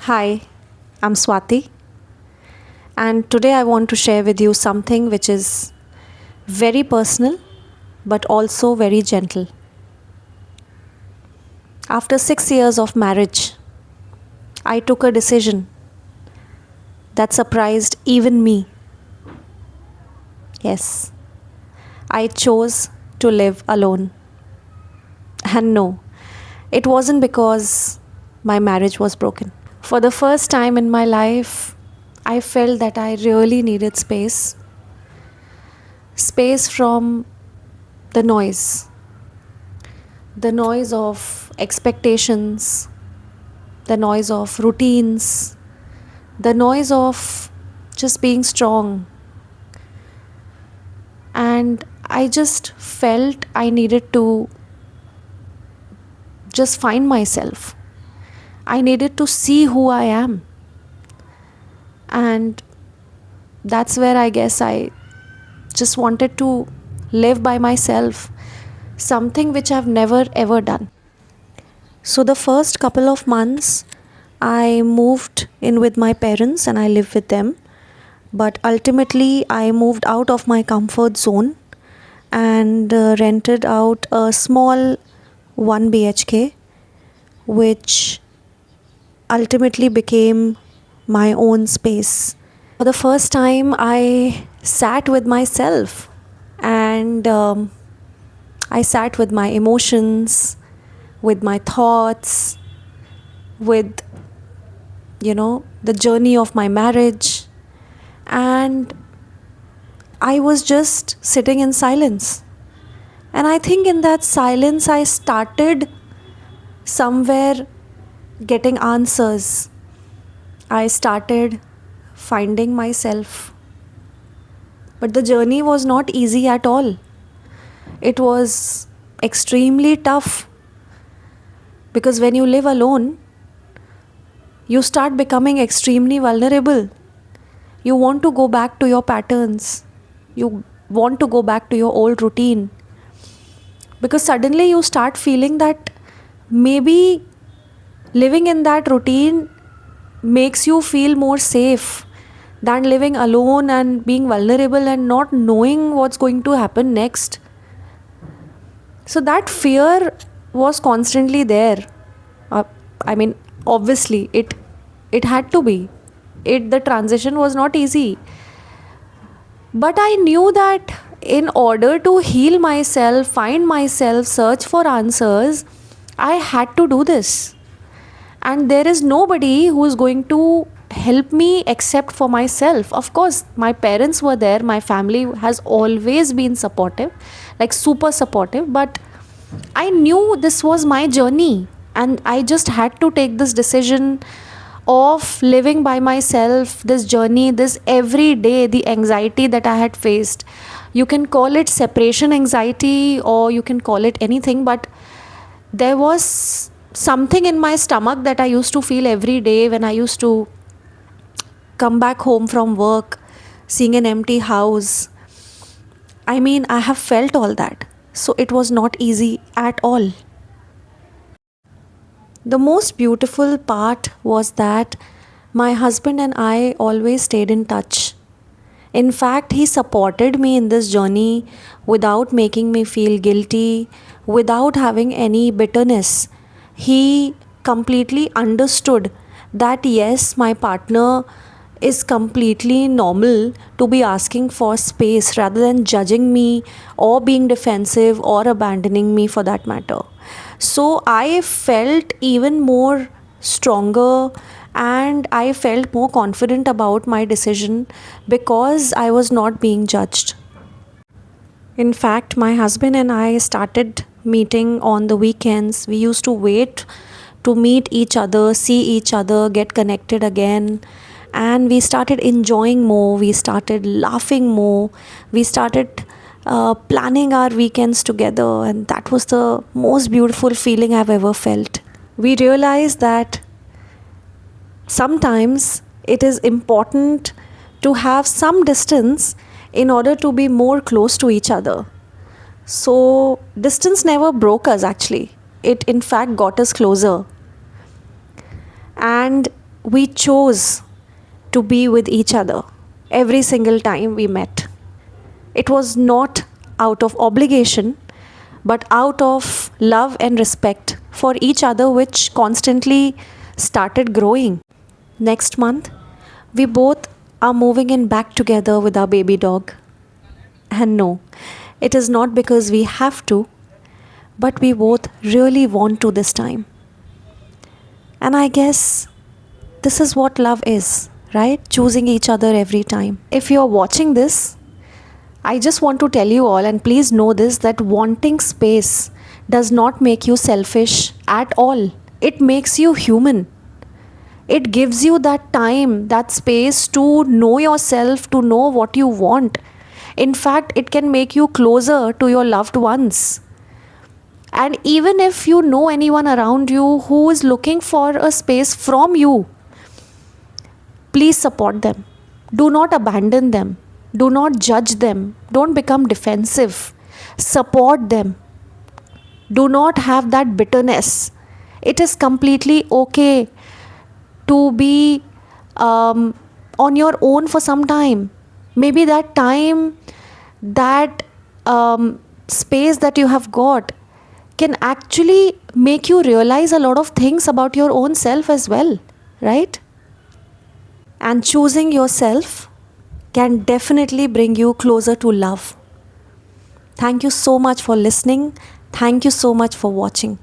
Hi, I'm Swati, and today I want to share with you something which is very personal but also very gentle. After 6 years of marriage, I took a decision that surprised even me. Yes, I chose to live alone. And no, it wasn't because my marriage was broken. For the first time in my life, I felt that I really needed space from the noise of expectations, the noise of routines, the noise of just being strong. And I just felt I needed to just find myself. I needed to see who I am. And that's where I guess I just wanted to live by myself, something which I've never ever done. So, the first couple of months, I moved in with my parents and I lived with them. But ultimately, I moved out of my comfort zone and rented out a small 1 BHK, which ultimately became my own space. For the first time, I sat with myself and I sat with my emotions, with my thoughts, with the journey of my marriage, and I was just sitting in silence. And I think in that silence, I started somewhere getting answers. I started finding myself. But the journey was not easy at all. It was extremely tough because when you live alone, you start becoming extremely vulnerable. You want to go back to your patterns. You want to go back to your old routine. Because suddenly you start feeling that maybe living in that routine makes you feel more safe than living alone and being vulnerable and not knowing what's going to happen next. So that fear was constantly there. Uh, I mean, obviously, it had to be. The transition was not easy. But I knew that in order to heal myself, find myself, search for answers, I had to do this. And there is nobody who is going to help me except for myself. Of course, my parents were there, my family has always been supportive, like super supportive, but I knew this was my journey and I just had to take this decision of living by myself, this journey, this every day, the anxiety that I had faced. You can call it separation anxiety or you can call it anything, but there was something in my stomach that I used to feel every day when I used to come back home from work, seeing an empty house. I mean, I have felt all that. So it was not easy at all. The most beautiful part was that my husband and I always stayed in touch. In fact, he supported me in this journey without making me feel guilty, without having any bitterness. He completely understood that yes, my partner is completely normal to be asking for space rather than judging me or being defensive or abandoning me for that matter. So I felt even more stronger and I felt more confident about my decision because I was not being judged. In fact, my husband and I started meeting on the weekends. We used to wait to meet each other, see each other, get connected again. And we started enjoying more, we started laughing more, we started planning our weekends together, and that was the most beautiful feeling I've ever felt. We realized that sometimes it is important to have some distance in order to be more close to each other. So, distance never broke us actually, it in fact got us closer. And we chose to be with each other every single time we met. It was not out of obligation, but out of love and respect for each other, which constantly started growing. Next month, we both are moving in back together with our baby dog. And no, it is not because we have to, but we both really want to this time. And I guess this is what love is, right? Choosing each other every time. If you're watching this, I just want to tell you all, and please know this, that wanting space does not make you selfish at all. It makes you human. It gives you that time, that space to know yourself, to know what you want. In fact, it can make you closer to your loved ones. And even if you know anyone around you who is looking for a space from you, please support them. Do not abandon them. Do not judge them. Don't become defensive. Support them. Do not have that bitterness. It is completely okay to be on your own for some time. Maybe that time, that space that you have got can actually make you realize a lot of things about your own self as well, right? And choosing yourself can definitely bring you closer to love. Thank you so much for listening. Thank you so much for watching.